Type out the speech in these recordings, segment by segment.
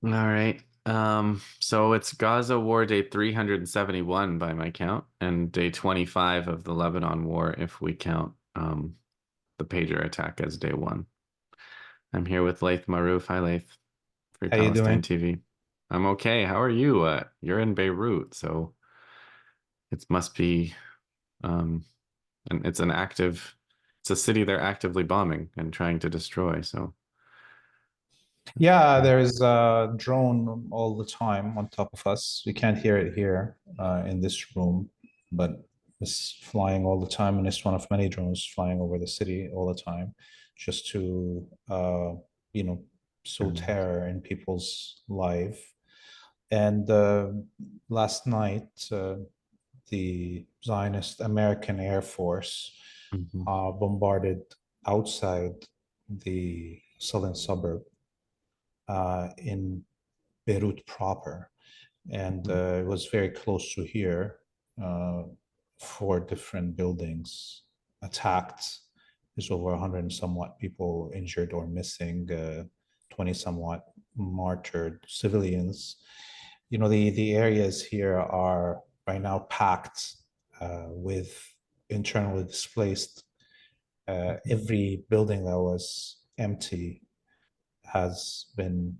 All right. So it's Gaza War Day 371 by my count, and day 25 of the Lebanon War if we count the pager attack as day one. I'm here with Laith Marouf. Hi, Laith, Free How you Palestine doing? TV. I'm okay. How are you? You're in Beirut, so it must be and it's a city they're actively bombing and trying to destroy. So Yeah, there's a drone all the time on top of us. We can't hear it here in this room, but it's flying all the time, and it's one of many drones flying over the city all the time, just to you know, sow um, terror in people's life. And last night, the Zionist American Air Force mhm, bombarded outside the southern suburb in Beirut proper. And mhm, it was very close to here. Uh, Four different buildings attacked. There's over 100 and somewhat people injured or missing, 20 somewhat martyred civilians. You know, the areas here are right now packed with internally displaced. Every building that was empty has been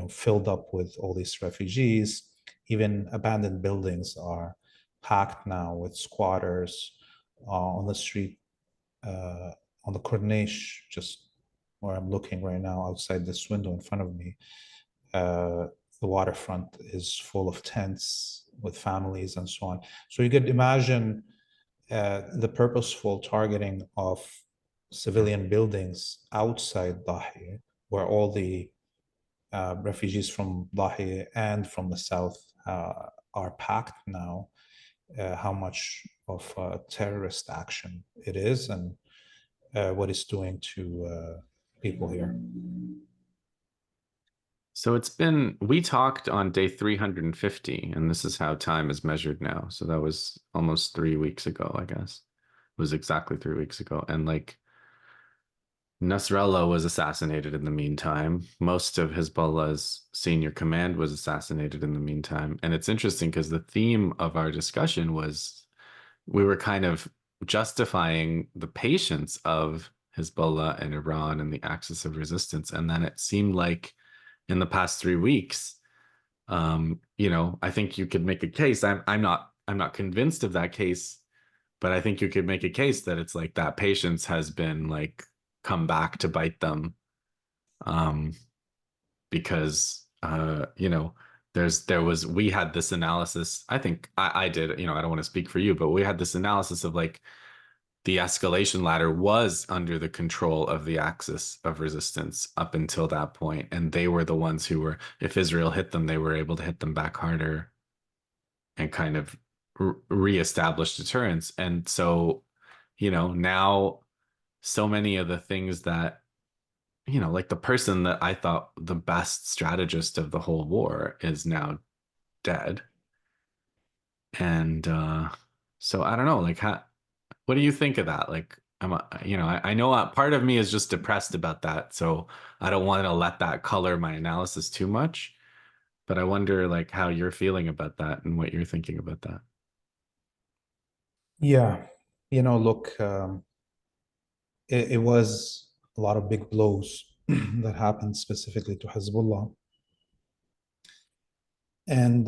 filled up with all these refugees. Even abandoned buildings are packed now with squatters on the street, uh, on the Corniche, just where I'm looking right now outside this window in front of me. Uh, the waterfront is full of tents with families and so on. So you could imagine the purposeful targeting of civilian buildings outside Dahi, where all the refugees from Dahi and from the south are packed now, how much of a terrorist action it is and what it's doing to people here. So we talked on day 350, and this is how time is measured now. So that was almost 3 weeks ago, I guess. It was exactly 3 weeks ago. And like Nasrallah was assassinated in the meantime. Most of Hezbollah's senior command was assassinated in the meantime. And it's interesting because the theme of our discussion was we were kind of justifying the patience of Hezbollah and Iran and the axis of resistance. And then it seemed like in the past 3 weeks, I think you could make a case. I'm not convinced of that case, but I think you could make a case that it's like that patience has been like come back to bite them. Um, because we had this analysis. I think I did, I don't want to speak for you, but we had this analysis of like the escalation ladder was under the control of the axis of resistance up until that point, and they were the ones who were, if Israel hit them, they were able to hit them back harder and kind of reestablish deterrence. And so, now so many of the things that, like the person that I thought the best strategist of the whole war is now dead. And so I don't know, like what do you think of that? Like, I know part of me is just depressed about that, so I don't want to let that color my analysis too much. But I wonder, like, how you're feeling about that and what you're thinking about that. Yeah, look, it was a lot of big blows that happened specifically to Hezbollah. And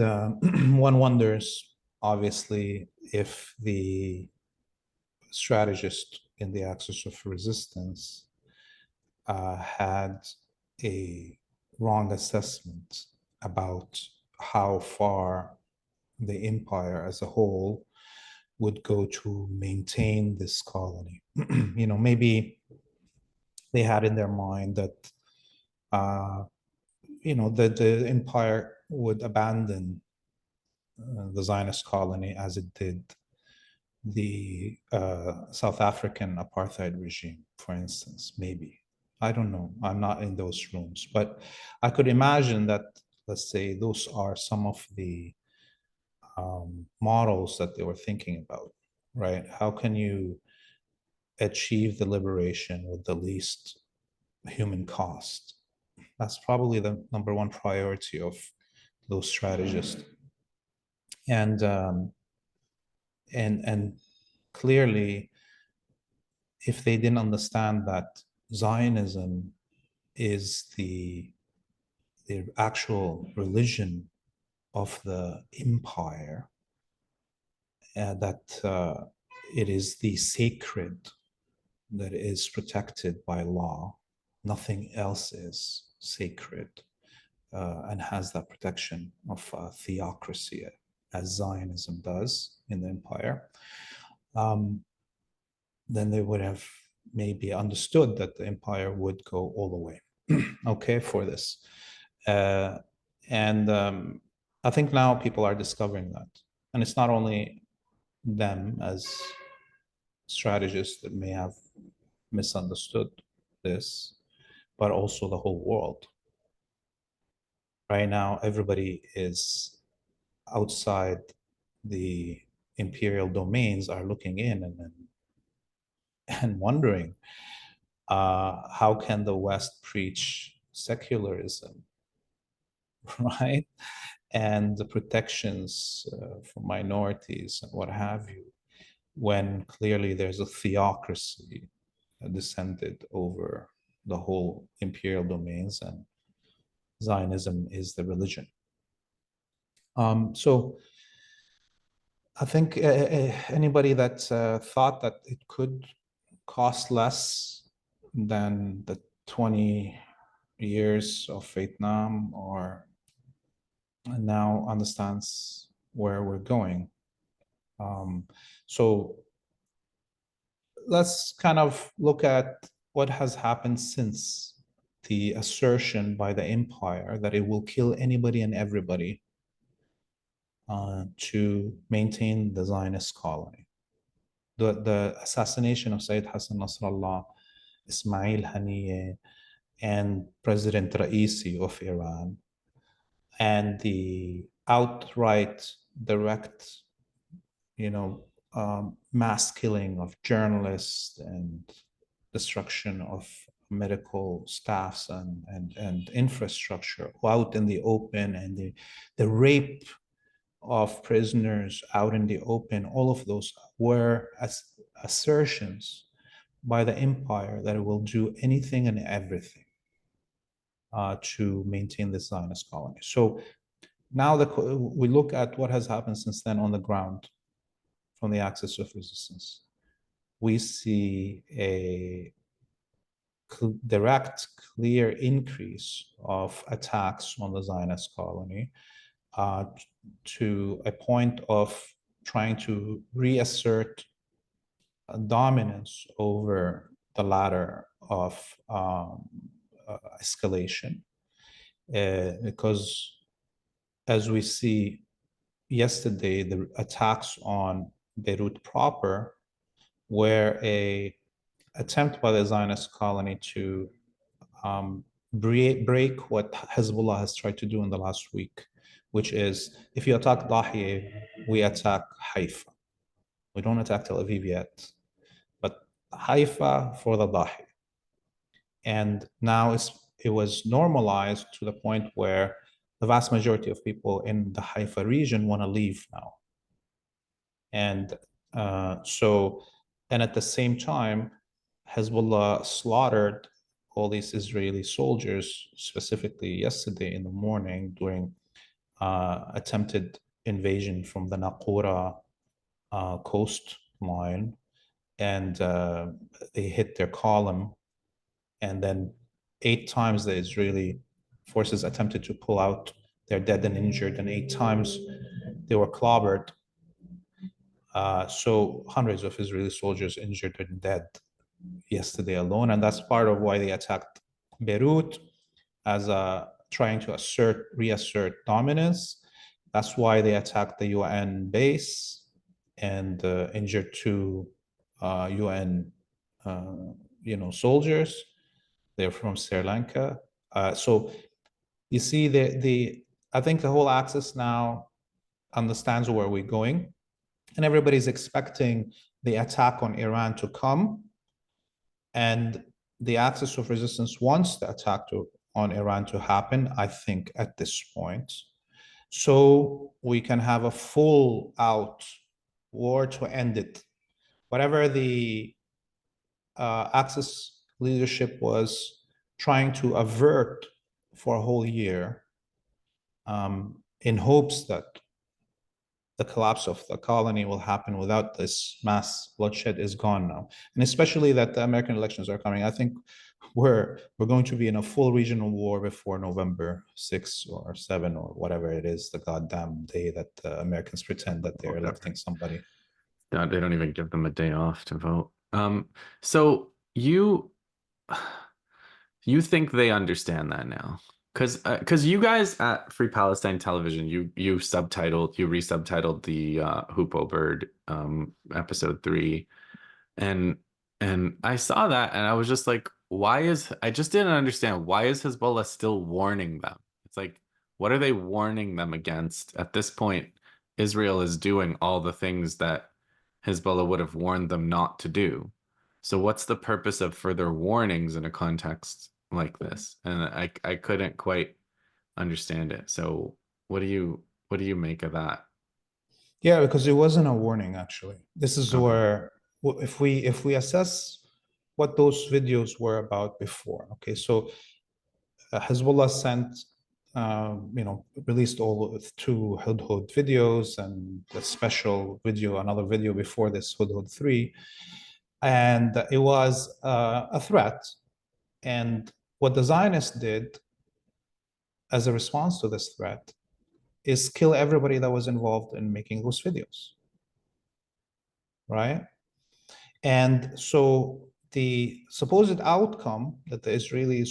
one wonders, obviously, if the strategist in the axis of resistance had a wrong assessment about how far the empire as a whole would go to maintain this colony. Maybe they had in their mind that uh, the empire would abandon the Zionist colony as it did the South African apartheid regime, for instance, maybe. I don't know. I'm not in those rooms, but I could imagine that, let's say, those are some of the models that they were thinking about, right? How can you achieve the liberation with the least human cost? That's probably the number one priority of those strategists. And clearly, if they didn't understand that Zionism is the actual religion of the empire, that it is the sacred that is protected by law. Nothing else is sacred and has that protection of theocracy, as Zionism does in the empire. Then they would have maybe understood that the empire would go all the way, okay, for this. And I think now people are discovering that. And it's not only them as strategists that may have misunderstood this, but also the whole world. Right now, everybody is outside the imperial domains are looking in and wondering, how can the West preach secularism, right? And the protections for minorities and what have you, when clearly there's a theocracy descended over the whole imperial domains, and Zionism is the religion. So I think anybody that thought that it could cost less than the 20 years of Vietnam, or now understands where we're going. So let's kind of look at what has happened since the assertion by the empire that it will kill anybody and everybody to maintain the Zionist colony. The assassination of Sayyid Hassan Nasrallah, Ismail Haniyeh, and President Raisi of Iran, and the outright direct, mass killing of journalists and destruction of medical staffs and infrastructure out in the open, and the rape of prisoners out in the open, all of those were assertions by the empire that it will do anything and everything to maintain the Zionist colony. So now we look at what has happened since then on the ground from the axis of resistance. We see a direct, clear increase of attacks on the Zionist colony to a point of trying to reassert dominance over the ladder of escalation, because as we see yesterday, the attacks on Beirut proper were an attempt by the Zionist colony to break what Hezbollah has tried to do in the last week, which is, if you attack Dahieh, we attack Haifa. We don't attack Tel Aviv yet, but Haifa for the Dahieh. And now it was normalized to the point where the vast majority of people in the Haifa region want to leave now. And and at the same time, Hezbollah slaughtered all these Israeli soldiers, specifically yesterday in the morning during attempted invasion from the Naqoura coastline, and they hit their column, and then 8 times the Israeli forces attempted to pull out their dead and injured, and 8 times they were clobbered. So hundreds of Israeli soldiers injured and dead yesterday alone, and that's part of why they attacked Beirut as trying to reassert dominance. That's why they attacked the UN base and injured 2 UN soldiers. They're from Sri Lanka. So you see, I think the whole axis now understands where we're going, and everybody's expecting the attack on Iran to come, and the axis of resistance wants the attack on Iran to happen, I think, at this point. So we can have a full out war to end it. Whatever the Axis leadership was trying to avert for a whole year, in hopes that the collapse of the colony will happen without this mass bloodshed, is gone now. And especially that the American elections are coming. I think we're going to be in a full regional war before November 6 or 7 or whatever it is, the goddamn day that the Americans pretend that they're Whatever. electing somebody. They don't even give them a day off to vote. So you think they understand that now? Because you guys at Free Palestine Television, you resubtitled the Hoopo Bird episode 3, and I saw that and I was just like, I just didn't understand, why is Hezbollah still warning them? It's like, what are they warning them against? At this point, Israel is doing all the things that Hezbollah would have warned them not to do. So what's the purpose of further warnings in a context like this? And I couldn't quite understand it. So what do you make of that? Yeah, because it wasn't a warning actually. This is Okay. where, if we assess what those videos were about before. Okay, so Hezbollah sent, released all two Hudhud videos and a special video, another video before this, Hudhud 3. And it was a threat. And what the Zionists did as a response to this threat is kill everybody that was involved in making those videos, right? And so the supposed outcome that the Israelis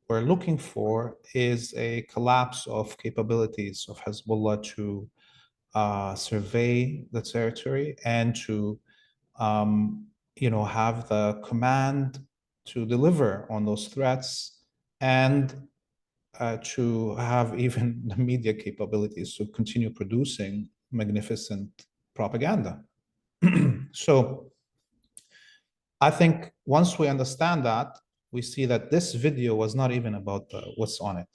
were looking for is a collapse of capabilities of Hezbollah to survey the territory and to have the command to deliver on those threats, and to have even the media capabilities to continue producing magnificent propaganda. So I think once we understand that, we see that this video was not even about what's on it.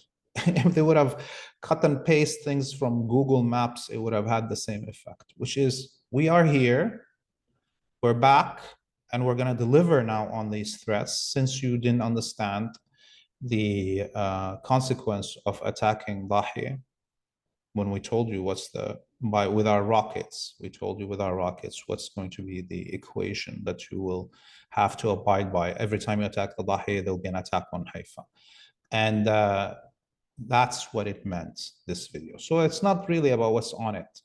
If they would have cut and paste things from Google Maps, it would have had the same effect, which is, we are here, we're back, and we're going to deliver now on these threats, since you didn't understand the consequence of attacking Lahi. When we told you with our rockets, we told you with our rockets what's going to be the equation that you will have to abide by. Every time you attack the Lahi, there'll be an attack on Haifa. And that's what it meant, this video. So it's not really about what's on it.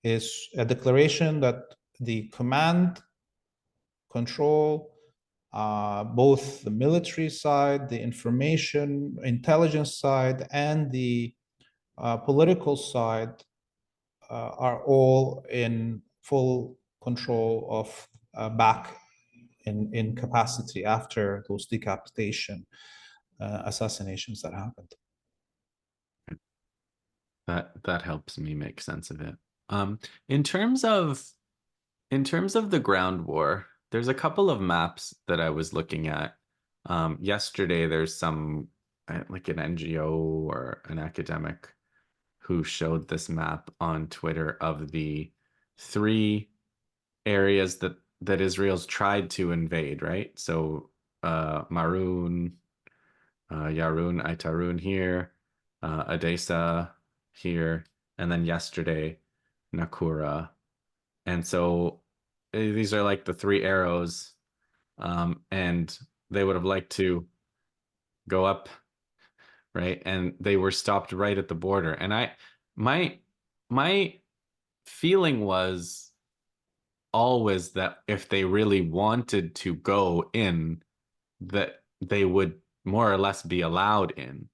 It's a declaration that the command, control, both the military side, the information, intelligence side, and the political side are all in full control of back in capacity after those decapitation assassinations that happened. That helps me make sense of it. Um, in terms of the ground war, there's a couple of maps that I was looking at. Yesterday, there's some like an NGO or an academic who showed this map on Twitter of the 3 areas that Israel's tried to invade, right? So Maroon, Yarun, Aitarun here, Edessa here, and then yesterday, Nakura. And so these are like the 3 arrows, and they would have liked to go up, right? And they were stopped right at the border. And my my feeling was always that if they really wanted to go in, that they would more or less be allowed in.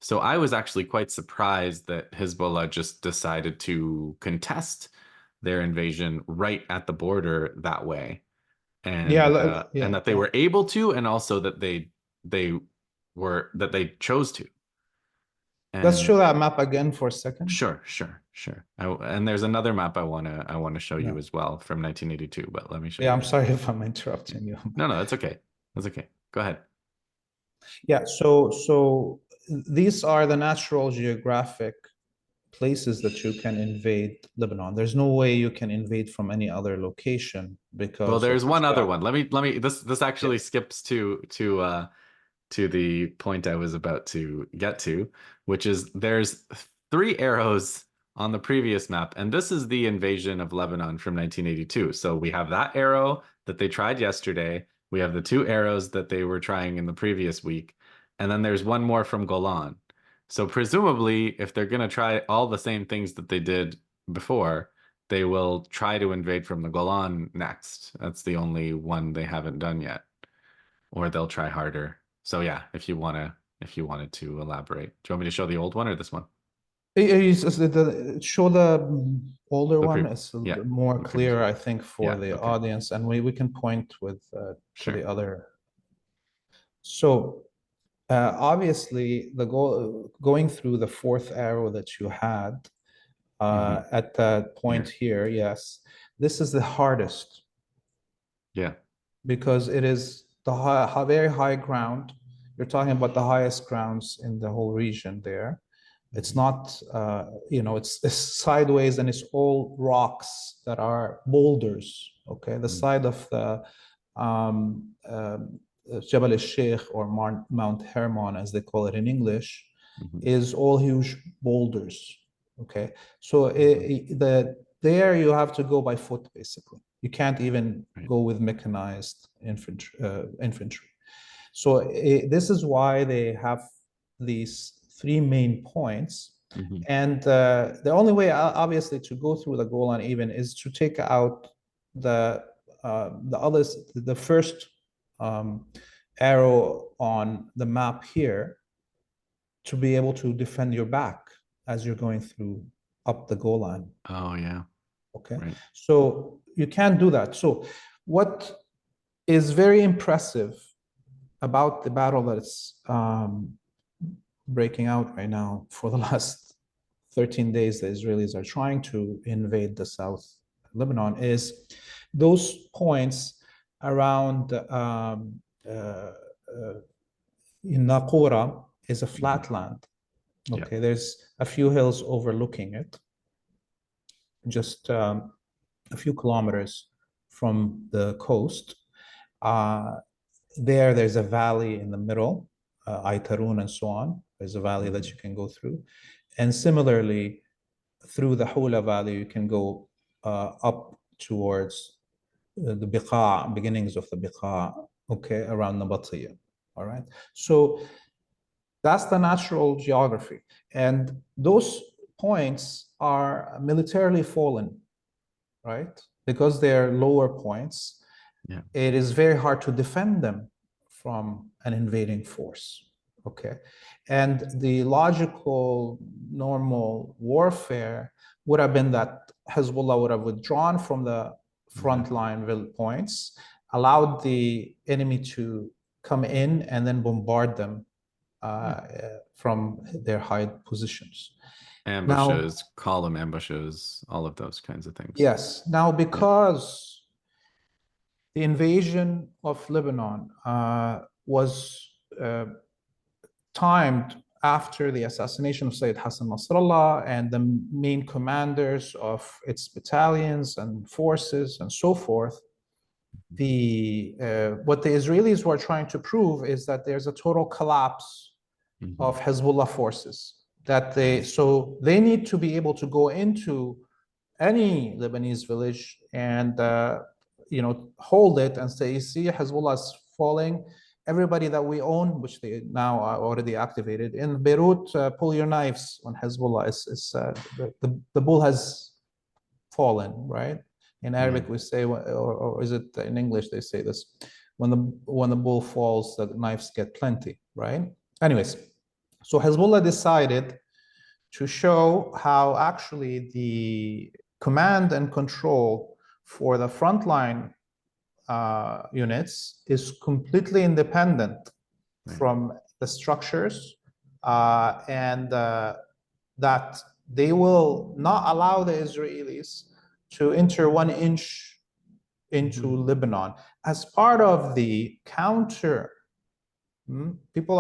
So I was actually quite surprised that Hezbollah just decided to contest their invasion right at the border that way, Yeah, and yeah, that they were able to, and also that they that they chose to. let's And show that map again for a second. sure. And there's another map I want to show Yeah, you as well from 1982, but let me show yeah, you I'm this. sorry if I'm interrupting you. No, that's okay. That's okay. Go ahead. Yeah, so these are the natural geographic places that you can invade Lebanon. There's no way you can invade from any other location Well, because of there's the one other geography. one. Let me this Yeah. actually skips to the point I was about to get to, which is there's three arrows on the previous map, and this is the invasion of Lebanon from 1982. So we have that arrow that they tried yesterday. We have the two arrows that they were trying in the previous week, and then there's one more from Golan. So presumably, if they're going to try all the same things that they did before, they will try to invade from the Golan next. That's the only one they haven't done yet, or they'll try harder. So yeah, if you wanted to elaborate, do you want me to show the old one or this one? Show the older The one. pre It's Yeah, more the previous clear, one. I think, for Yeah, the okay. audience, and we can point with to Sure. the other. So obviously, the going through the fourth arrow that you had Hmm. at that point Here. here, yes, this is the hardest Yeah. because it is the very high ground. You're talking about the highest grounds in the whole region there. It's Hmm. not, it's sideways and it's all rocks that are boulders. Okay, the Hmm. side of the Jabal al-Sheikh or Mount Hermon, as they call it in English, Hmm. is all huge boulders. Okay, so Hmm. there you have to go by foot basically. You can't even Right. go with mechanized infantry. So this is why they have these three main points. Hmm. And the only way, obviously, to go through the Golan even is to take out the others, the first um, arrow on the map here, to be able to defend your back as you're going through up the Golan. Oh yeah. Okay, Right. so you can't do that. So what is very impressive about the battle that's breaking out right now for the last 13 days, the Israelis are trying to invade the South Lebanon, is those points around uh, in Naqoura is a Hmm. flat land. Yeah. Okay, there's a few hills overlooking it, just a few kilometers from the coast. Uh, there's a valley in the middle, Aitarun and so on. There's a valley that Hmm. you can go through. And similarly, through the Hula Valley, you can go up towards the Biqa, beginnings of the Biqa, okay, around Nabatiyah. All right. So that's the natural geography. And those points are militarily fallen, right? Because they're lower points, Yeah. it is very hard to defend them from an invading force. Okay. And the logical, normal warfare would have been that Hezbollah would have withdrawn from the front Exactly. line points, allowed the enemy to come in and then bombard them Yeah. from their high positions. Now, Ambushes, column ambushes, all of those kinds of things. yes, now Yeah. because the invasion of Lebanon was timed after the assassination of Sayyid Hassan Nasrallah, and the main commanders of its battalions and forces and so forth. The what the Israelis were trying to prove is that there's a total collapse Hmm. of Hezbollah forces. That Right. they need to be able to go into any Lebanese village and hold it and say, you see, Hezbollah is falling. Everybody that we own, which they now are already activated in Beirut, pull your knives on Hezbollah. The bull has fallen, right? In Yeah. Arabic, we say, or is it in English? They say this: when the bull falls, the knives get plenty, right? Anyways, so Hezbollah decided to show how actually the command and control for the frontline units is completely independent Right. from the structures, and that they will not allow the Israelis to enter 1 inch into Hmm. Lebanon as part of the counter People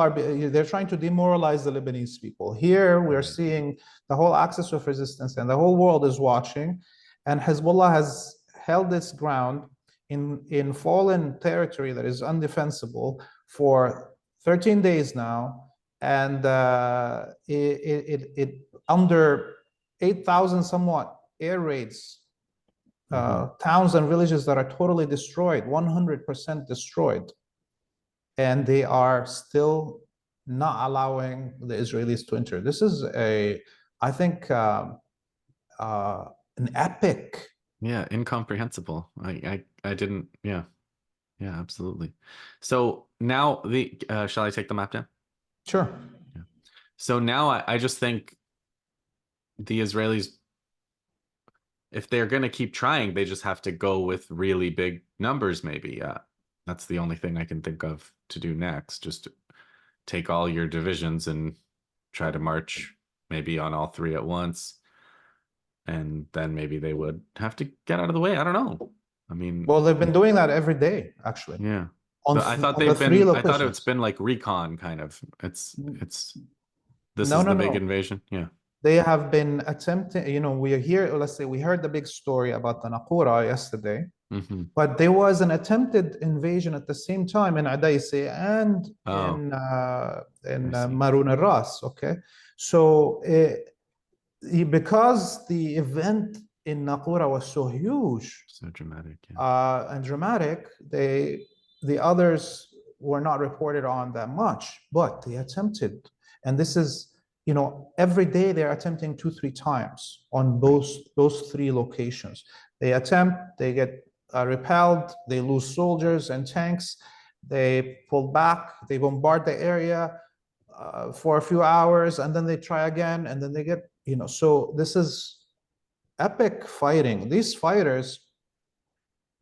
they're trying to demoralize the Lebanese people. Here we're seeing the whole axis of resistance and the whole world is watching. And Hezbollah has held its ground in fallen territory that is undefensible for 13 days now. And it under 8,000 somewhat air raids, towns and villages that are totally destroyed, 100% destroyed. And they are still not allowing the Israelis to enter. This is I think, an epic. Yeah, incomprehensible. I didn't. Yeah, yeah, absolutely. So now shall I take the map down? Sure. Yeah. So now I just think the Israelis, if they're going to keep trying, they just have to go with really big numbers, maybe. That's the only thing I can think of to do next. Just take all your divisions and try to march maybe on all three at once. And then maybe they would have to get out of the way. I don't know. I mean, Well, they've been doing that every day, actually, yeah. on But on the three I thought it's locations. been like recon kind of. This No, is no, the big no. invasion. Yeah. They have been attempting, we are here, let's say we heard the big story about the Naqura yesterday, Hmm. but there was an attempted invasion at the same time in Adaisi and Oh, in I see. Marun al-Ras, okay? So because the event in Naqura was so huge, So dramatic. Yeah. and dramatic, the others were not reported on that much, but they attempted. And this is, every day they're attempting 2, 3 times on Right. those three locations. They attempt, they get repelled, they lose soldiers and tanks, they pull back, they bombard the area for a few hours, and then they try again, and then they get, so this is epic fighting. These fighters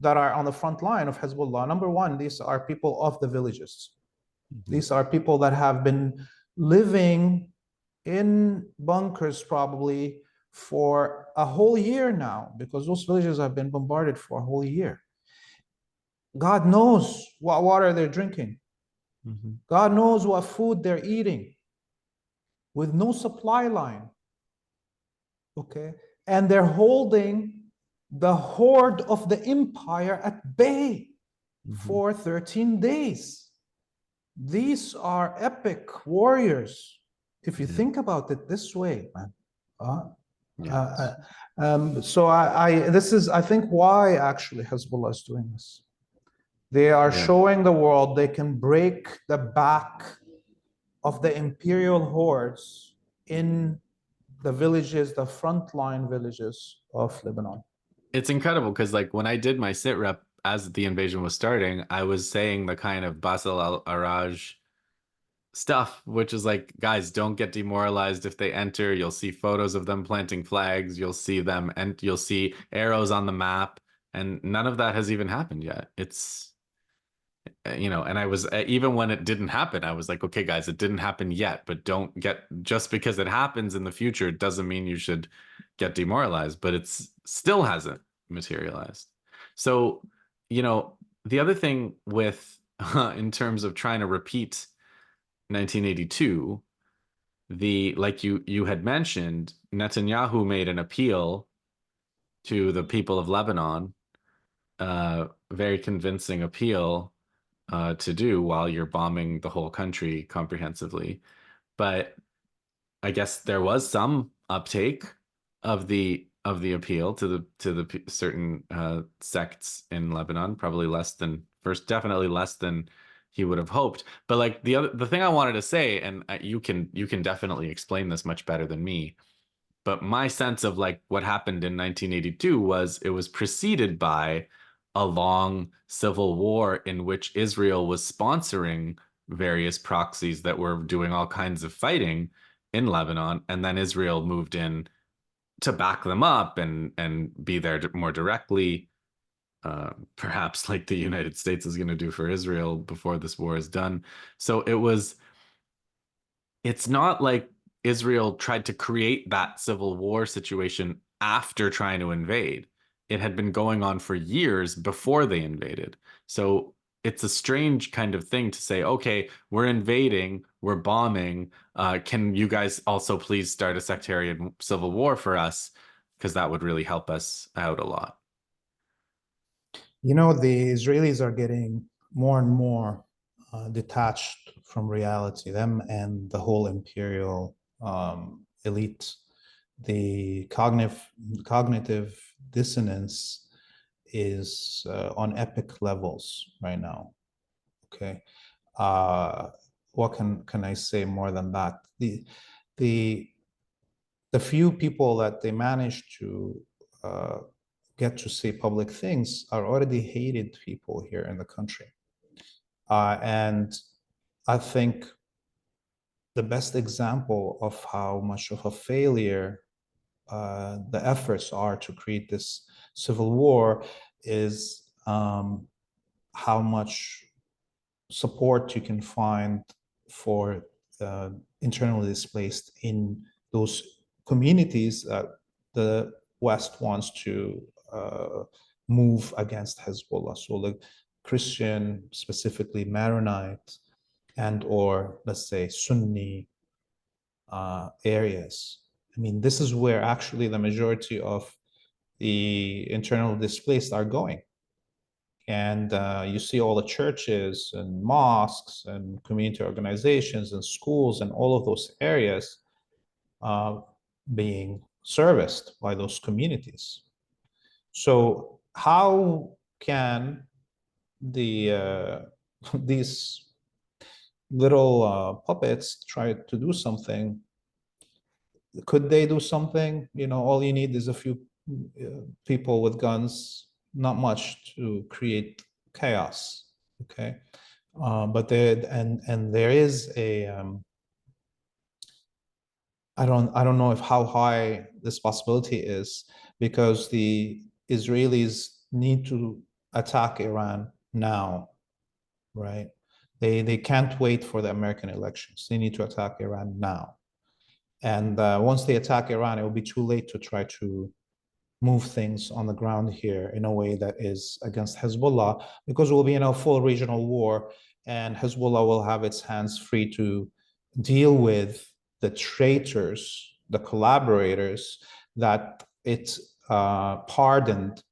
that are on the front line of Hezbollah, number one, these are people of the villages. Hmm. These are people that have been living in bunkers probably for a whole year now, because those villages have been bombarded for a whole year. God knows what water they're drinking. Hmm. God knows what food they're eating with no supply line. Okay. And they're holding the horde of the empire at bay Hmm. for 13 days. These are epic warriors. If you Yeah. think about it this way, man. Uh, Yeah. uh, so this is, I think, why actually Hezbollah is doing this. They are Yeah. showing the world they can break the back of the imperial hordes in the villages, the frontline villages of Lebanon. It's incredible because like when I did my sit rep as the invasion was starting, I was saying the kind of Basel al-Araj stuff, which is like, guys, don't get demoralized if they enter. You'll see photos of them planting flags. You'll see them and you'll see arrows on the map. And none of that has even happened yet. It's, and I was, even when it didn't happen, I was like, okay, guys, it didn't happen yet, but don't get, just because it happens in the future, it doesn't mean you should get demoralized, but it's still hasn't materialized. So, the other thing with, in terms of trying to repeat 1982, like you had mentioned, Netanyahu made an appeal to the people of Lebanon, very convincing appeal to do while you're bombing the whole country comprehensively. But I guess there was some uptake of the appeal to the certain sects in Lebanon, probably less than first, definitely less than he would have hoped. But like the thing I wanted to say, and you can definitely explain this much better than me. But my sense of like what happened in 1982 was it was preceded by a long civil war in which Israel was sponsoring various proxies that were doing all kinds of fighting in Lebanon, and then Israel moved in to back them up and be there more directly, perhaps like the United States is going to do for Israel before this war is done. So it's not like Israel tried to create that civil war situation after trying to invade. It had been going on for years before they invaded. So it's a strange kind of thing to say, okay, we're invading, we're bombing. Can you guys also please start a sectarian civil war for us? Because that would really help us out a lot. You know, the Israelis are getting more and more detached from reality, them and the whole imperial elite. The cognitive dissonance is on epic levels right now. Okay. Uh, what can I say more than that? The the few people that they manage to uh, get to say public things are already hated people here in the country. And I think the best example of how much of a failure the efforts are to create this civil war is how much support you can find for internally displaced in those communities that the West wants to move against Hezbollah. So the Christian, specifically Maronite, and or let's say Sunni areas. I mean, this is where actually the majority of the internal displaced are going. And you see all the churches and mosques and community organizations and schools and all of those areas uh, being serviced by those communities. So how can the these little puppets try to do something? Could they do something? You know, all you need is a few people with guns, not much to create chaos. Okay, but there and there is a I don't know if how high this possibility is because the Israelis need to attack Iran now, right? They can't wait for the American elections. They need to attack Iran now. And once they attack Iran, it will be too late to try to move things on the ground here in a way that is against Hezbollah, because we'll be in a full regional war, and Hezbollah will have its hands free to deal with the traitors, the collaborators that it pardoned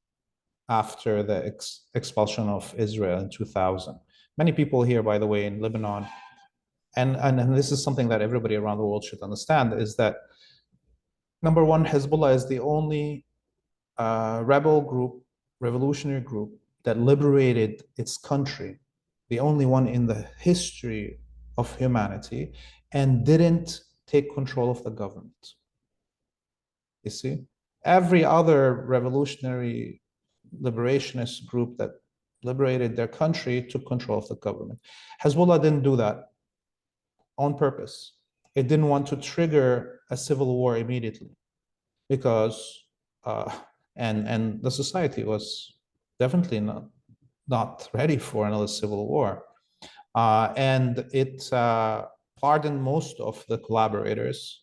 after the expulsion of Israel in 2000. Many people here, by the way, in Lebanon, and this is something that everybody around the world should understand, is that number one, Hezbollah is the only rebel group, revolutionary group that liberated its country, the only one in the history of humanity, and didn't take control of the government. You see, every other revolutionary liberationist group that liberated their country took control of the government. Hezbollah didn't do that on purpose. It didn't want to trigger a civil war immediately because uh, and the society was definitely not ready for another civil war, and it pardoned most of the collaborators.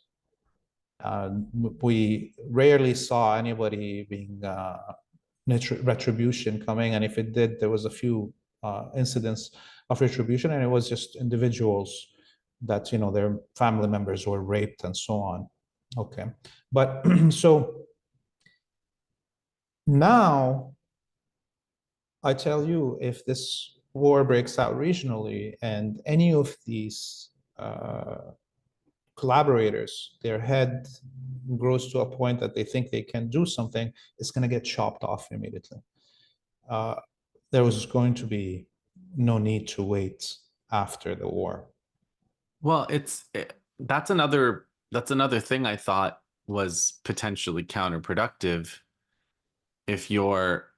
We rarely saw anybody being retribution coming, and if it did, there was a few incidents of retribution, and it was just individuals that their family members were raped and so on. Okay, but so now I tell you, if this war breaks out regionally and any of these collaborators, their head grows to a point that they think they can do something, it's going to get chopped off immediately. Uh, there was going to be no need to wait after the war. Well, that's another thing I thought was potentially counterproductive if you're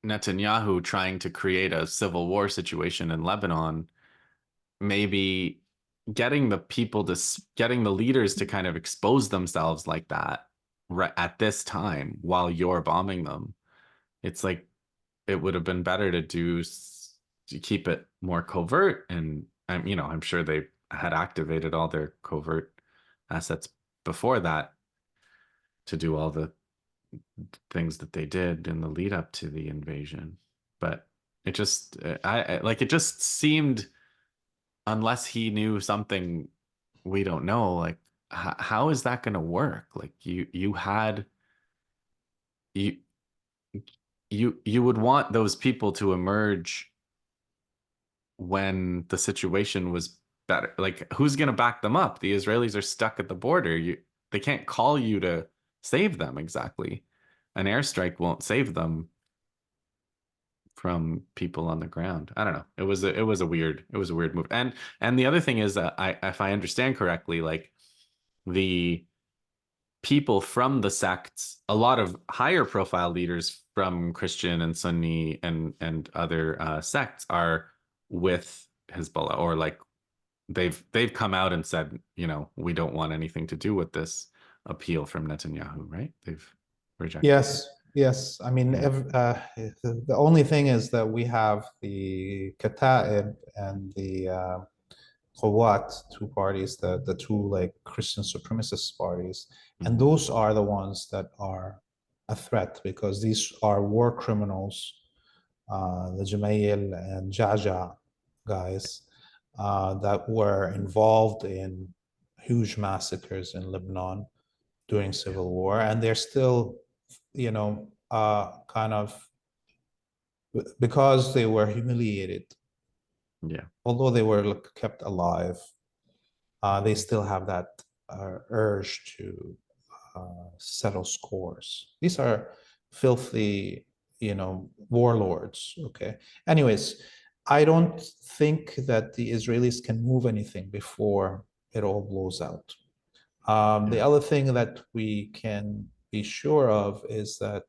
Netanyahu trying to create a civil war situation in Lebanon, maybe getting the leaders to kind of expose themselves like that right at this time while you're bombing them. It's like it would have been better to keep it more covert, and I'm sure they had activated all their covert assets before that to do all the things that they did in the lead up to the invasion. But It just like it just seemed, unless he knew something we don't know, like how is that going to work? Like you had you you would want those people to emerge when the situation was better. Like who's going to back them up? The Israelis are stuck at the border. They can't call you to save them exactly. An airstrike won't save them from people on the ground. I don't know. It was a weird move. And the other thing is that if I understand correctly, like the people from the sects, a lot of higher profile leaders from Christian and Sunni and other sects are with Hezbollah, or like they've come out and said, we don't want anything to do with this appeal from Netanyahu, right? They've rejected it. Yes, yes. I mean, Yeah. the only thing is that we have the Kata'ib and the Qawat, two parties, the two like Christian supremacist parties, and Hmm. those are the ones that are a threat because these are war criminals, the Jamail and Jaja guys that were involved in huge massacres in Lebanon during Yeah. civil war, and they're still, kind of because they were humiliated, Yeah. although they were kept alive, they still have that urge to settle scores. These are filthy, warlords. Okay. Anyways, I don't think that the Israelis can move anything before it all blows out. The Yeah. other thing that we can be sure of is that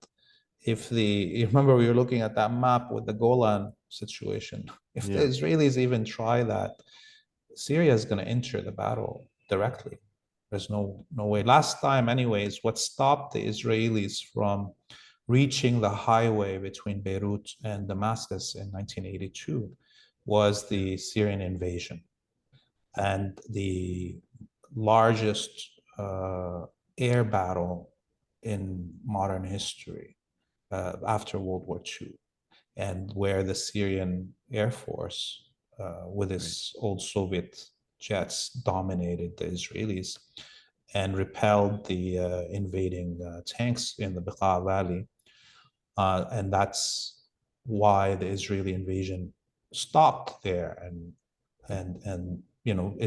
if you remember we were looking at that map with the Golan situation, if the Yeah. Israelis even try that, Syria is going to enter the battle directly. There's no way. Last time, anyways, what stopped the Israelis from reaching the highway between Beirut and Damascus in 1982 was Yeah. the Syrian invasion and the largest air battle in modern history after World War II, and where the Syrian Air Force, with Right. its old Soviet jets, dominated the Israelis and repelled the invading tanks in the Bekaa Valley. And that's why the Israeli invasion stopped there, and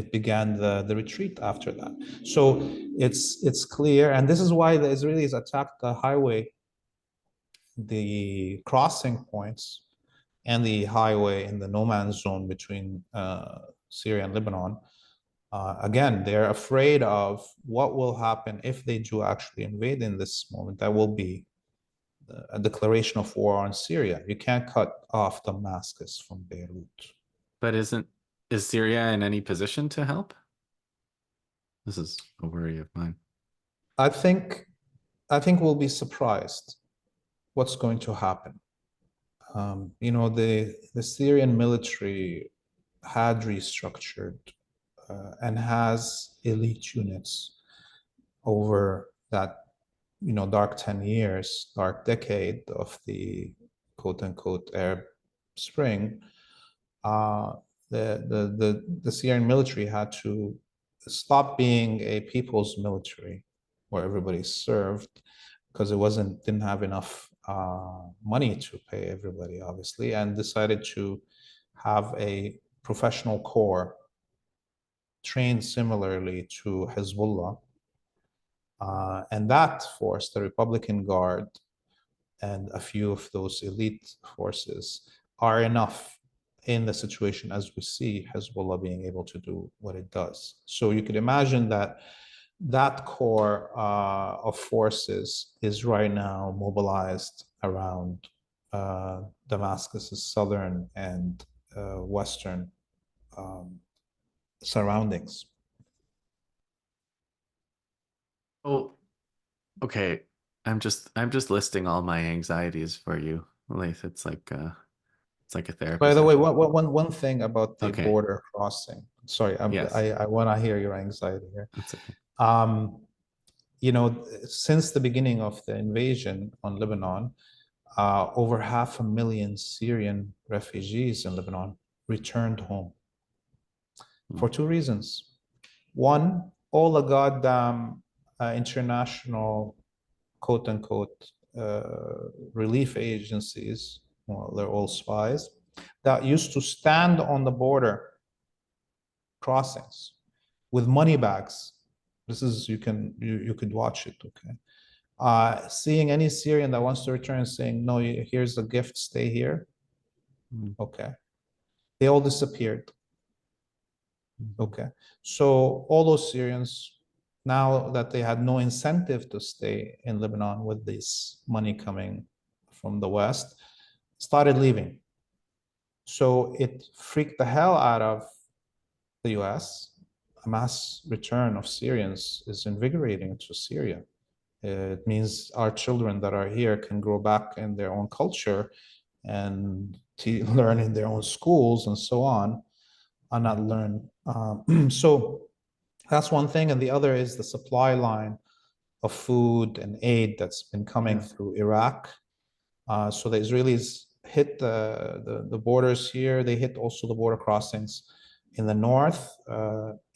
it began the retreat after that. So it's clear, and this is why the Israelis attacked the highway, the crossing points, and the highway in the no man's zone between Syria and Lebanon. Again, they're afraid of what will happen if they do actually invade in this moment. That will be a declaration of war on Syria. You can't cut off Damascus from Beirut. But is Syria in any position to help? This is a worry of mine. I think I think we'll be surprised what's going to happen. The Syrian military had restructured and has elite units over that dark 10 years, dark decade of the quote unquote Arab Spring. uh, the Syrian military had to stop being a people's military where everybody served because it didn't have enough money to pay everybody, obviously, and decided to have a professional corps trained similarly to Hezbollah. And that forced the Republican Guard and a few of those elite forces are enough in the situation as we see Hezbollah being able to do what it does. So you could imagine that that core of forces is right now mobilized around Damascus's southern and western um, surroundings. Oh, okay. I'm just listing all my anxieties for you, Laith. It's like a therapy By the way, session. one thing about the Okay. border crossing. Sorry, Yes. I want to hear your anxiety here. That's okay. Um, since the beginning of the invasion on Lebanon, over 500,000 Syrian refugees in Lebanon returned home for two reasons. One, all the goddamn international quote unquote relief agencies, well, they're all spies, that used to stand on the border crossings with money bags. This is, you could watch it, okay? Seeing any Syrian that wants to return saying, no, here's a gift, stay here. Okay. They all disappeared. Okay. So all those Syrians, now that they had no incentive to stay in Lebanon with this money coming from the West, started leaving. So it freaked the hell out of the US. A mass return of Syrians is invigorating to Syria. It means our children that are here can grow back in their own culture and learn in their own schools and so on, and not learn. So that's one thing. And the other is the supply line of food and aid that's been coming through Iraq. So the Israelis hit the borders here. They hit also the border crossings in the north,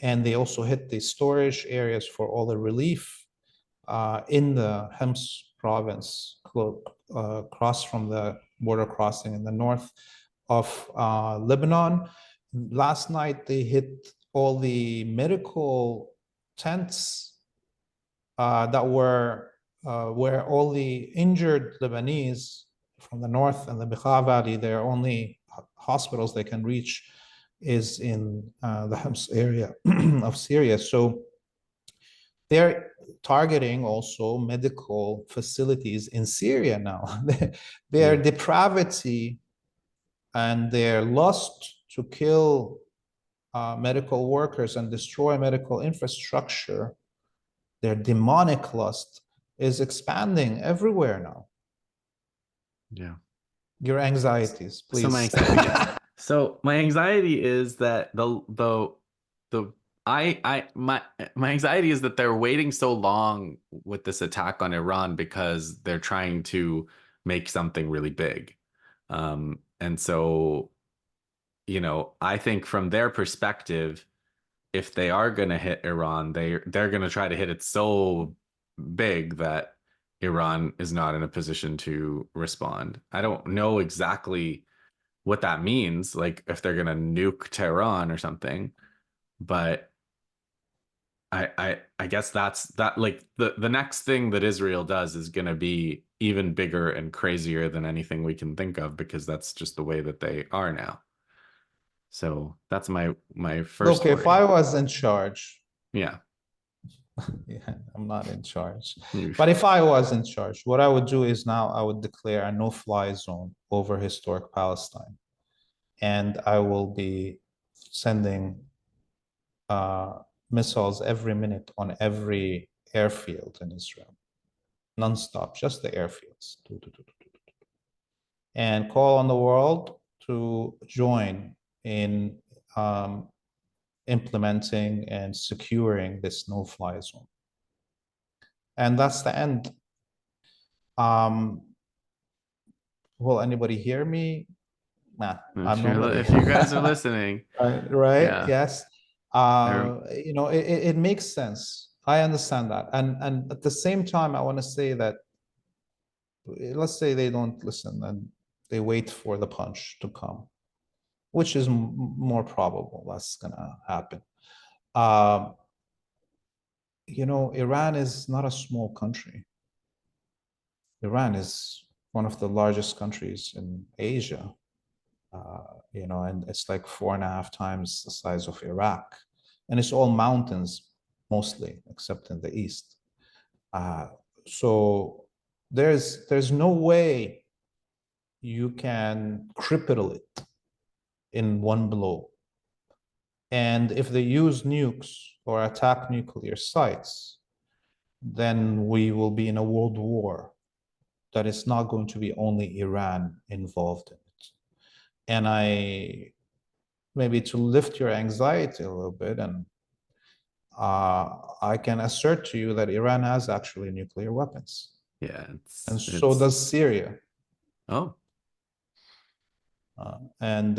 and they also hit the storage areas for all the relief in the Hems province, across from the border crossing in the north of Lebanon. Last night, they hit all the medical tents that were where all the injured Lebanese from the north and the Bekaa Valley, their only hospitals they can reach is in the Homs area of Syria. So they're targeting also medical facilities in Syria now. Their depravity and their lust to kill medical workers and destroy medical infrastructure, their demonic lust is expanding everywhere now. Yeah. Your anxieties, please. So my anxiety, yes. So my anxiety is that my anxiety is that they're waiting so long with this attack on Iran because they're trying to make something really big. And so, I think from their perspective, if they are going to hit Iran, they're going to try to hit it so big that Iran is not in a position to respond. I don't know exactly what that means, like if they're going to nuke Tehran or something, but I guess that's that, like the next thing that Israel does is going to be even bigger and crazier than anything we can think of, because that's just the way that they are now. So that's my first Okay, if worry. I was in charge, Yeah. yeah, I'm not in charge. Oof. But if I was in charge, what I would do is now I would declare a no-fly zone over historic Palestine. And I will be sending missiles every minute on every airfield in Israel, nonstop, just the airfields. And call on the world to join in implementing and securing this no-fly zone. And that's the end. Will anybody hear me? Nah, I'm nobody. If you guys are listening, Right? yeah. Yes. It makes sense. I understand that. And at the same time, I want to say that let's say they don't listen and they wait for the punch to come, which is more probable that's gonna happen. Iran is not a small country. Iran is one of the largest countries in Asia. And it's like 4.5 times the size of Iraq. And it's all mountains, mostly, except in the east. So there's no way you can cripple it in one blow. And if they use nukes or attack nuclear sites, then we will be in a world war that is not going to be only Iran involved in it. And maybe to lift your anxiety a little bit, and I can assert to you that Iran has actually nuclear weapons. Yeah, And so does Syria. Oh. And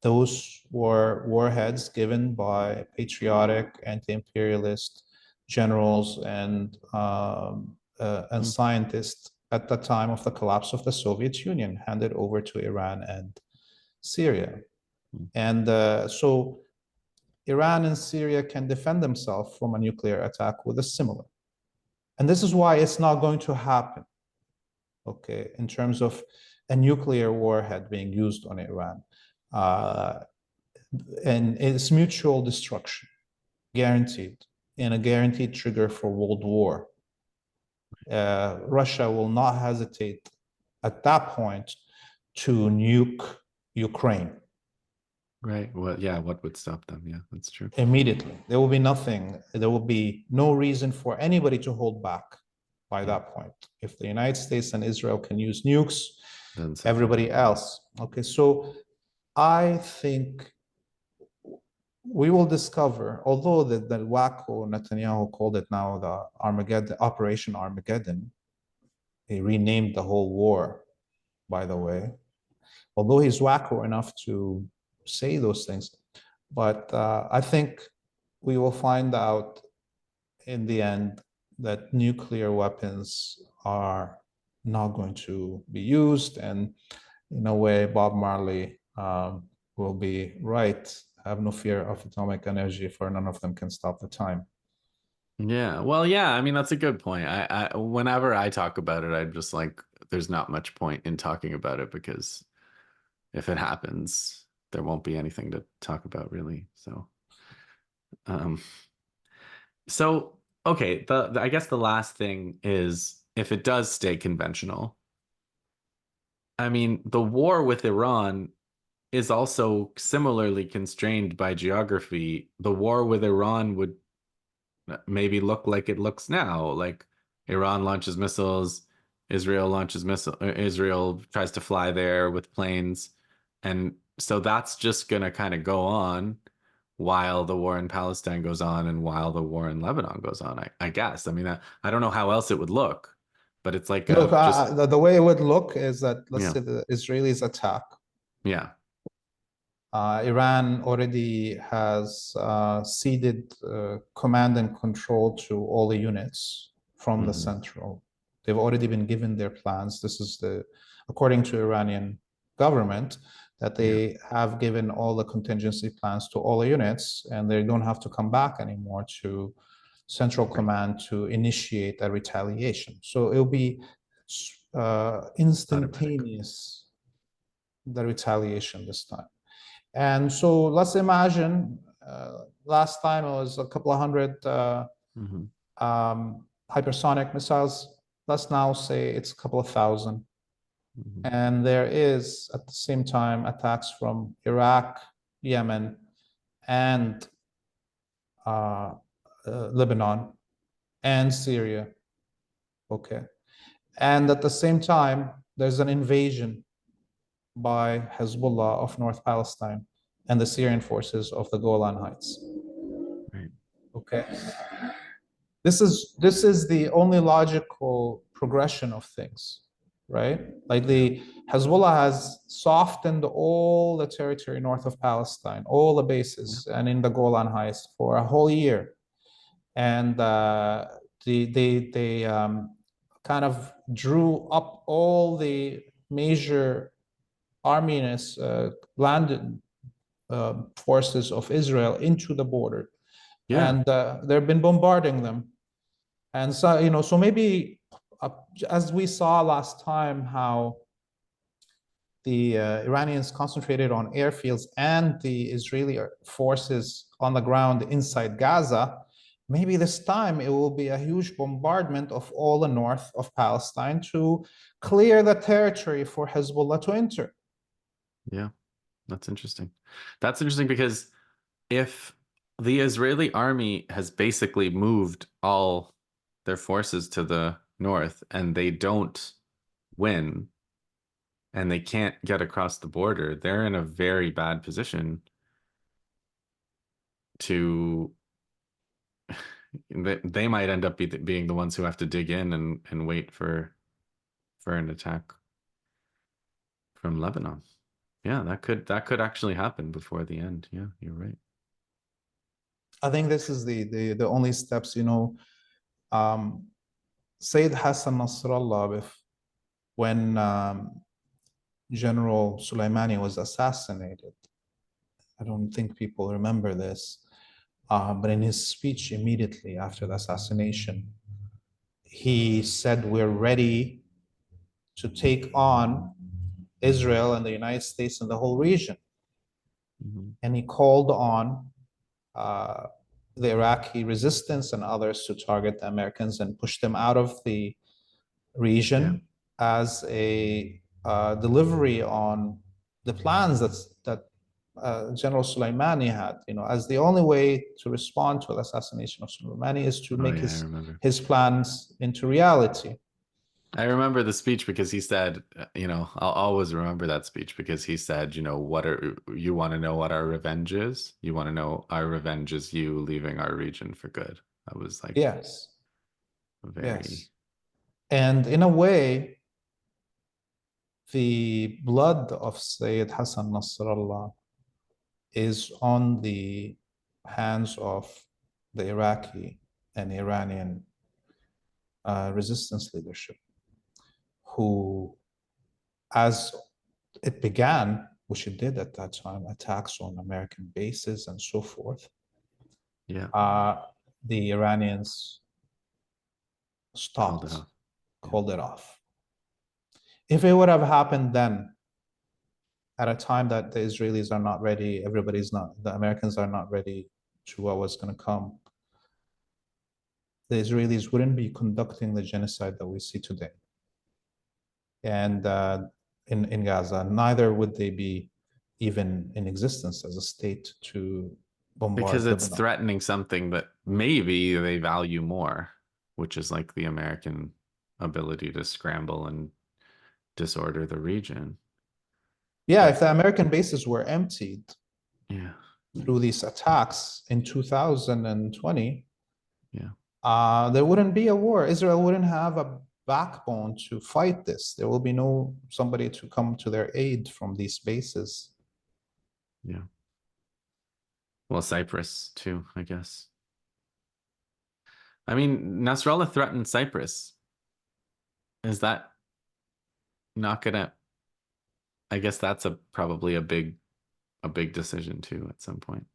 those were warheads given by patriotic anti-imperialist generals and Mm, scientists at the time of the collapse of the Soviet Union, handed over to Iran and Syria. mm. And so Iran and Syria can defend themselves from a nuclear attack with a similar. And this is why it's not going to happen, okay, in terms of a nuclear warhead being used on Iran. Uh, and it's mutual destruction, guaranteed, and a guaranteed trigger for World War. Russia will not hesitate at that point to nuke Ukraine Right. Well, yeah, what would stop them? Yeah, that's true. immediately. There will be nothing, there will be no reason for anybody to hold back by Yeah. that point. If the United States and Israel can use nukes, Then so can everybody everybody. else. Okay, so I think we will discover, although the wacko Netanyahu called it now the Armageddon, Operation Armageddon, he renamed the whole war, by the way, although he's wacko enough to say those things. But I think we will find out in the end that nuclear weapons are not going to be used. And in a way, Bob Marley will be right. Have no fear of atomic energy, for none of them can stop the time. Yeah. Well, yeah, I mean that's a good point. Whenever I talk about it, I'm just like there's not much point in talking about it because if it happens, there won't be anything to talk about really. Um so okay, I guess the last thing is if it does stay conventional, I mean, the war with Iran is also similarly constrained by geography. The war with Iran would maybe look like it looks now. Like Iran launches missiles, Israel tries to fly there with planes. And so that's just gonna kind of go on while the war in Palestine goes on and while the war in Lebanon goes on, I guess. I mean, I don't know how else it would look, but it's like Look, just the way it would look is that, let's yeah, say the Israelis attack. yeah. Iran already has ceded command and control to all the units from the Hmm. central. They've already been given their plans. This is according to Iranian government, that Yeah. they have given all the contingency plans to all the units, and they don't have to come back anymore to central Right. command to initiate a retaliation. So it'll be Automatic. instantaneous, the retaliation this time. And so let's imagine last time it was a couple of hundred Hmm. hypersonic missiles. Let's now say it's a couple of thousand. Hmm. And there is at the same time attacks from Iraq, Yemen, and Lebanon and Syria. Okay. And at the same time, there's an invasion by Hezbollah of North Palestine and the Syrian forces of the Golan Heights. Right. Okay. This is the only logical progression of things, right? Like Yeah. the Hezbollah has softened all the territory north of Palestine, all the Yeah. bases, and in the Golan Heights for a whole year, and they kind of drew up all the major arminess land forces of Israel into the border, Yeah. and they've been bombarding them. And so, so maybe as we saw last time, how the Iranians concentrated on airfields and the Israeli forces on the ground inside Gaza, maybe this time it will be a huge bombardment of all the north of Palestine to clear the territory for Hezbollah to enter. Yeah. That's interesting. That's interesting because if the Israeli army has basically moved all their forces to the north and they don't win and they can't get across the border, they're in a very bad position to they might end up being the ones who have to dig in and wait for an attack. from Lebanon. Yeah, that could actually happen before the end. Yeah, you're right. I think this is the only steps, Sayyid Hassan Nasrallah, when General Soleimani was assassinated, I don't think people remember this, but in his speech immediately after the assassination, he said, "We're ready to take on Israel and the United States and the whole region." Hmm. And he called on uh, the Iraqi resistance and others to target the Americans and push them out of the Yeah. region as a delivery on the plans that General Soleimani had. As the only way to respond to the assassination of Soleimani is to Oh make yeah, I his remember. his plans into reality. I remember the speech because he said, I'll always remember that speech because he said, what are you want to know what our revenge is? You want to know our revenge is you leaving our region for good. That was like Yes, very, yes. And in a way, the blood of Sayyid Hassan Nasrallah is on the hands of the Iraqi and Iranian resistance leadership, who, as it began, which it did at that time, attacks on American bases and so forth, yeah, uh, the Iranians called it stopped, off. Yeah. called it off. If it would have happened then, at a time that the Israelis are not ready, the Americans are not ready to what was going to come, the Israelis wouldn't be conducting the genocide that we see today. And in Gaza, neither would they be even in existence as a state to Because bombard it's Lebanon. threatening something that maybe they value more, which is like the American ability to scramble and disorder the region. Yeah, if But the American bases were emptied yeah, through these attacks in 2020, yeah, there wouldn't be a war. Israel wouldn't have a backbone to fight this. There will be no somebody to come to their aid from these bases. yeah. Well, Cyprus too, I guess. I mean, Nasrallah threatened Cyprus. Is that not gonna, I guess that's probably a big decision too at some point.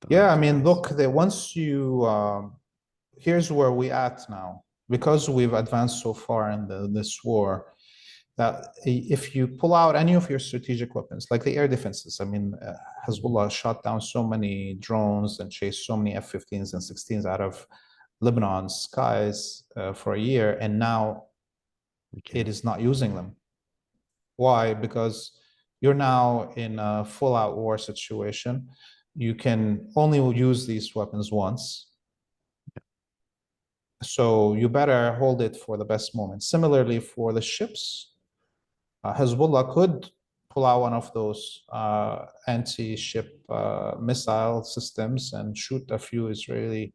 They'll Yeah, have I to mean, face. look, once you here's where we at now, because we've advanced so far in this war, that if you pull out any of your strategic weapons, like the air defenses, I mean, Hezbollah shot down so many drones and chased so many F-15s and 16s out of Lebanon's skies for a year, and now We it can't. is not using them. Why? Because you're now in a full-out war situation. You can only use these weapons once. So you better hold it for the best moment. Similarly, for the ships, Hezbollah could pull out one of those anti-ship missile systems and shoot a few Israeli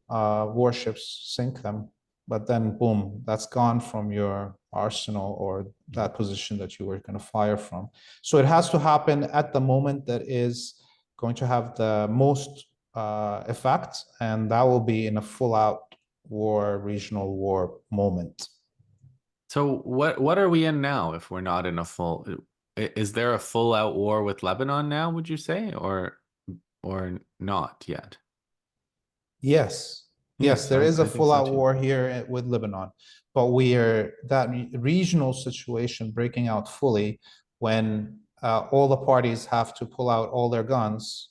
warships, sink them. But then, boom, that's gone from your arsenal or Yeah. that position that you were going to fire from. So it has to happen at the moment that is going to have the most effect, and that will be in a full-out war, regional war moment. So what are we in now if we're not in a full, is there a full out war with Lebanon now, would you say, or not yet? Yes, yes, Yes, there is a I think so full-out too. war here with Lebanon, but we are that regional situation breaking out fully when all the parties have to pull out all their guns.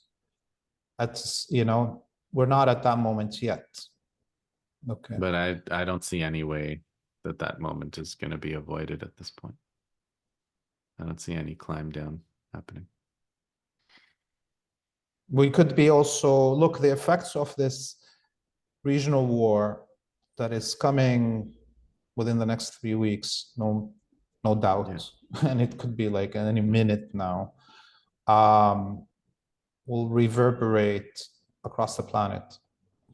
We're not at that moment yet. Okay. But I don't see any way that that moment is going to be avoided at this point. I don't see any climb down happening. We could be also, look, the effects of this regional war that is coming within the next 3 weeks, no Yeah. doubt, and it could be like any minute now, um, will reverberate across the planet.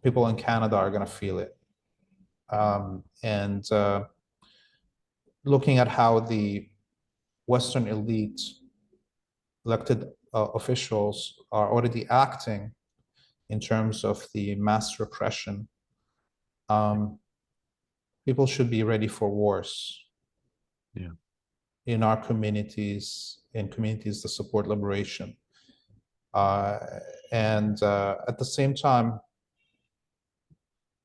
People in Canada are going to feel it. And looking at how the Western elite, elected officials are already acting in terms of the mass repression, people should be ready for wars. Yeah. In our communities, in communities that support liberation. And at the same time,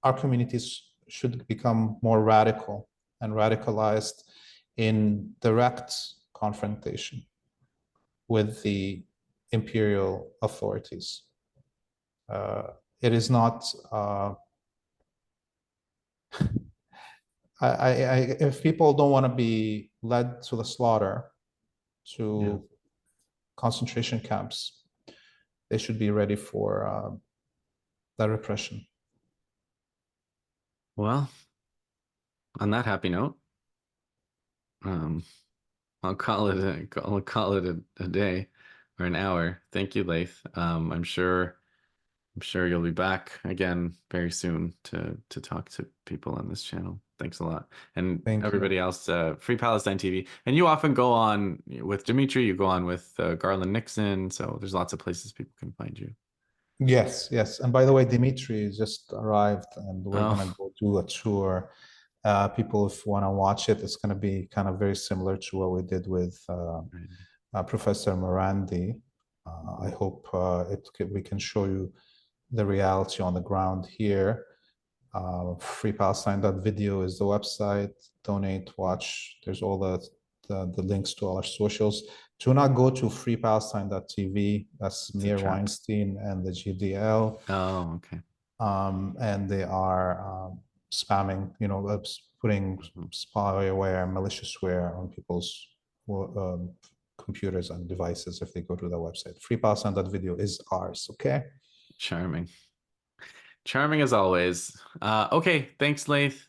our communities should become more radical and radicalized in direct confrontation with the imperial authorities. It is not, if people don't want to be led to the slaughter, to concentration camps, they should be ready for that repression. Well, on that happy note, I'll call it a day or an hour. Thank you, Laith. I'm sure you'll be back again very soon to talk to people on this channel. Thanks a lot. And Thank you. everybody else, Free Palestine TV. And you often go on with Dimitri, you go on with Garland Nixon. So there's lots of places people can find you. Yes, yes. And by the way, Dimitri just arrived and we're Oh, gonna go do a tour. People, if want to watch it, it's gonna be kind of very similar to what we did with Professor Morandi. I hope we can show you the reality on the ground here. FreePalestine.video is the website. Donate, watch. There's all the links to all our socials. Do not go to freepalestine.tv. That's Mir Weinstein and the GDL. Oh, okay. And they are spamming, putting spyware, maliciousware on people's computers and devices if they go to the website. FreePalestine.video is ours, okay? Charming. Charming as always. Okay, thanks, Laith.